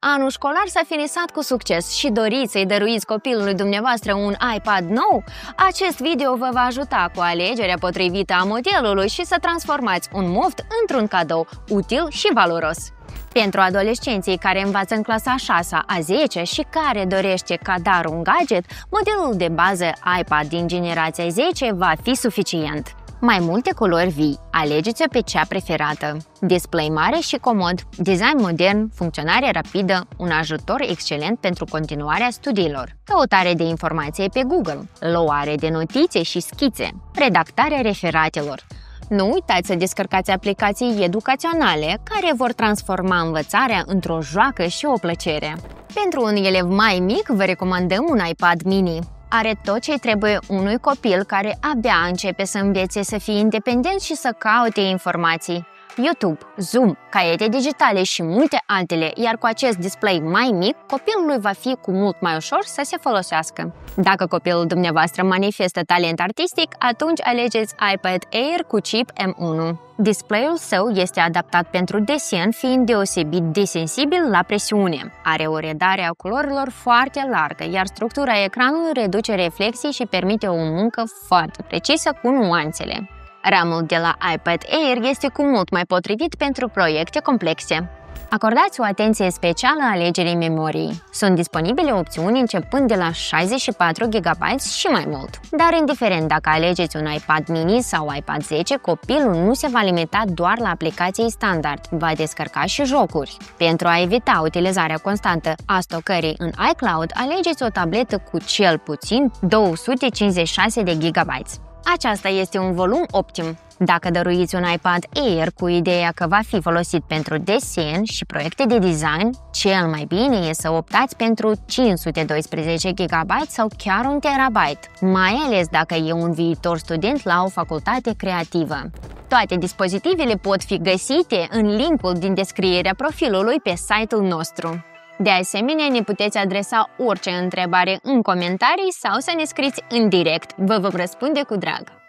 Anul școlar s-a finisat cu succes și doriți să-i dăruiți copilului dumneavoastră un iPad nou? Acest video vă va ajuta cu alegerea potrivită a modelului și să transformați un moft într-un cadou util și valoros. Pentru adolescenții care învață în clasa 6-a, a 10 și care dorește ca dar un gadget, modelul de bază iPad din generația 10 va fi suficient. Mai multe culori vii, alegeți-o pe cea preferată. Display mare și comod, design modern, funcționare rapidă, un ajutor excelent pentru continuarea studiilor, căutare de informație pe Google, luare de notițe și schițe, redactarea referatelor. Nu uitați să descărcați aplicații educaționale care vor transforma învățarea într-o joacă și o plăcere. Pentru un elev mai mic, vă recomandăm un iPad mini. Are tot ce trebuie unui copil care abia începe să învețe să fie independent și să caute informații. YouTube, Zoom, caiete digitale și multe altele, iar cu acest display mai mic, copilului va fi cu mult mai ușor să se folosească. Dacă copilul dumneavoastră manifestă talent artistic, atunci alegeți iPad Air cu chip M1. Displayul său este adaptat pentru desen, fiind deosebit de sensibil la presiune. Are o redare a culorilor foarte largă, iar structura ecranului reduce reflexii și permite o muncă foarte precisă cu nuanțele. RAM-ul de la iPad Air este cu mult mai potrivit pentru proiecte complexe. Acordați o atenție specială alegerii memoriei. Sunt disponibile opțiuni începând de la 64 GB și mai mult. Dar indiferent dacă alegeți un iPad mini sau iPad 10, copilul nu se va limita doar la aplicații standard, va descărca și jocuri. Pentru a evita utilizarea constantă a stocării în iCloud, alegeți o tabletă cu cel puțin 256 de GB. Aceasta este un volum optim. Dacă dăruiți un iPad Air cu ideea că va fi folosit pentru desen și proiecte de design, cel mai bine e să optați pentru 512 GB sau chiar 1 TB, mai ales dacă e un viitor student la o facultate creativă. Toate dispozitivele pot fi găsite în linkul din descrierea profilului pe site-ul nostru. De asemenea, ne puteți adresa orice întrebare în comentarii sau să ne scrieți în direct. Vă vom răspunde cu drag!